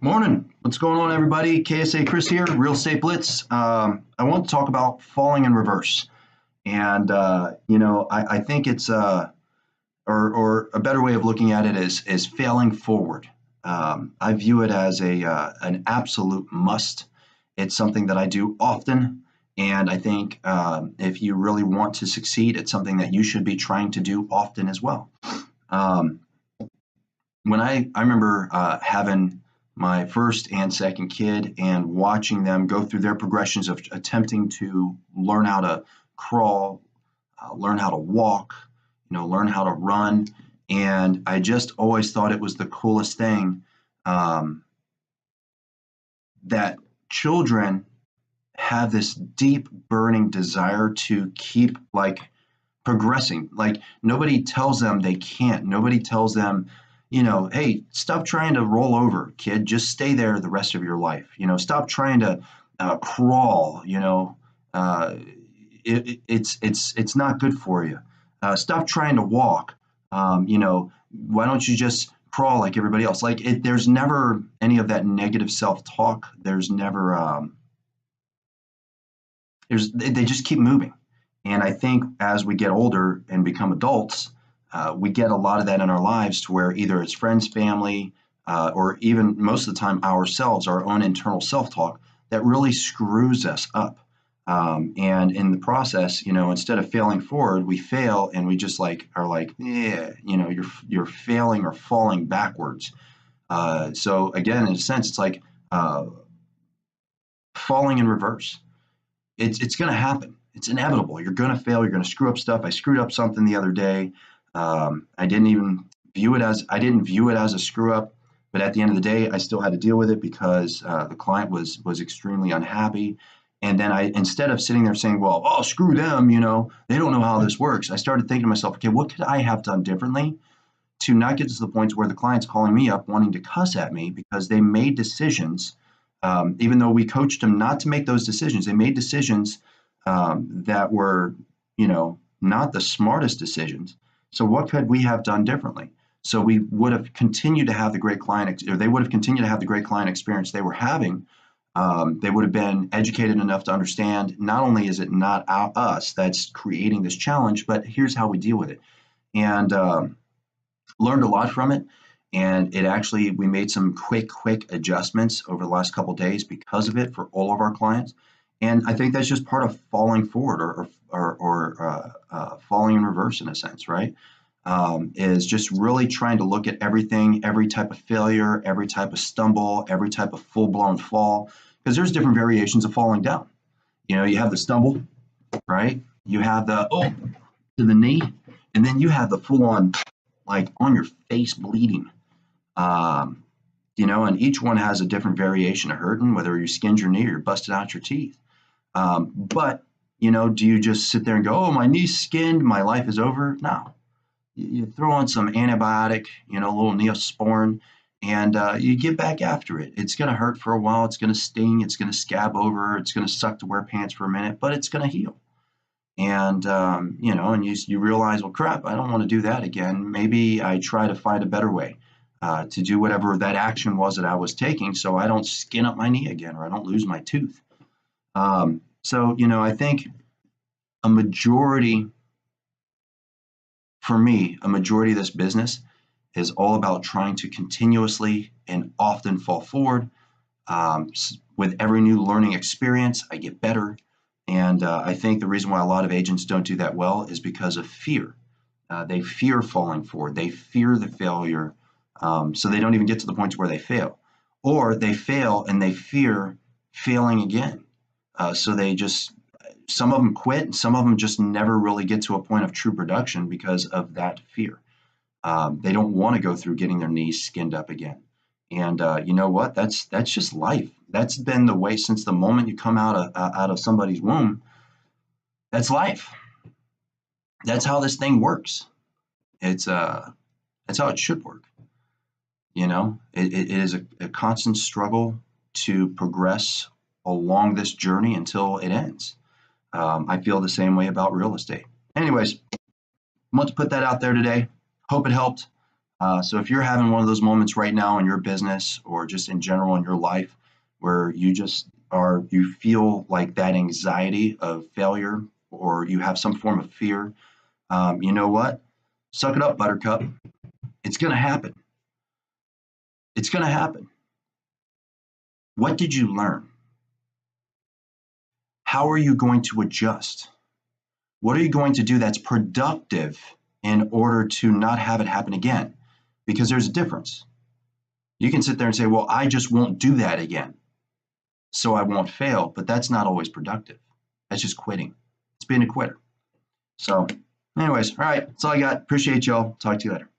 Morning. What's going on, everybody? KSA Kris here, Real Estate Blitz. I want to talk about falling in reverse. And, I think it's, or a better way of looking at it is failing forward. I view it as an absolute must. It's something that I do often. And I think if you really want to succeed, it's something that you should be trying to do often as well. When I remember having my first and second kid and watching them go through their progressions of attempting to learn how to crawl, learn how to walk, learn how to run. And I just always thought it was the coolest thing that children have this deep burning desire to keep progressing. Like nobody tells them they can't. Nobody tells them, hey, stop trying to roll over, kid. Just stay there the rest of your life. Stop trying to crawl. It's not good for you. Stop trying to walk. Why don't you just crawl like everybody else? There's never any of that negative self-talk. There's never. They just keep moving. And I think as we get older and become adults, we get a lot of that in our lives to where either it's friends, family, or even most of the time ourselves, our own internal self-talk that really screws us up. And in the process, instead of failing forward, we fail and we just you're failing or falling backwards. So again, in a sense, it's like falling in reverse. It's going to happen. It's inevitable. You're going to fail. You're going to screw up stuff. I screwed up something the other day. I didn't view it as a screw up, but at the end of the day, I still had to deal with it because the client was extremely unhappy. And then instead of sitting there saying, well, oh, screw them, they don't know how this works. I started thinking to myself, okay, what could I have done differently to not get to the point where the client's calling me up wanting to cuss at me because they made decisions, even though we coached them not to make those decisions. They made decisions that were, not the smartest decisions. So what could we have done differently? So we would have continued to have the great client, or they would have continued to have the great client experience they were having. They would have been educated enough to understand not only is it not us that's creating this challenge, but here's how we deal with it. And learned a lot from it. And we made some quick adjustments over the last couple of days because of it for all of our clients. And I think that's just part of falling forward or falling in reverse in a sense, right? Is just really trying to look at everything, every type of failure, every type of stumble, every type of full-blown fall, because there's different variations of falling down. You have the stumble, right? You have the to the knee, and then you have the full-on, on your face bleeding. And each one has a different variation of hurting, whether you skinned your knee or busted out your teeth. But do you just sit there and go, oh, my knee's skinned, my life is over? No. You throw on some antibiotic, a little Neosporin, and you get back after it. It's going to hurt for a while. It's going to sting. It's going to scab over. It's going to suck to wear pants for a minute, but it's going to heal. And, and you realize, well, crap, I don't want to do that again. Maybe I try to find a better way to do whatever that action was that I was taking so I don't skin up my knee again or I don't lose my tooth. I think a majority of this business is all about trying to continuously and often fall forward. With every new learning experience, I get better. And I think the reason why a lot of agents don't do that well is because of fear. They fear falling forward. They fear the failure. So they don't even get to the point where they fail. Or they fail and they fear failing again. So some of them quit, and some of them just never really get to a point of true production because of that fear. They don't want to go through getting their knees skinned up again. And you know what? That's just life. That's been the way since the moment you come out of somebody's womb. That's life. That's how this thing works. That's how it should work. It is a constant struggle to progress along this journey until it ends. I feel the same way about real estate. Anyways, I want to put that out there today. Hope it helped. So if you're having one of those moments right now in your business or just in general in your life where you feel like that anxiety of failure or you have some form of fear, you know what? Suck it up, buttercup. It's going to happen. It's going to happen. What did you learn? How are you going to adjust? What are you going to do that's productive in order to not have it happen again? Because there's a difference. You can sit there and say, well, I just won't do that again, so I won't fail. But that's not always productive. That's just quitting. It's being a quitter. So, anyways, all right. That's all I got. Appreciate y'all. Talk to you later.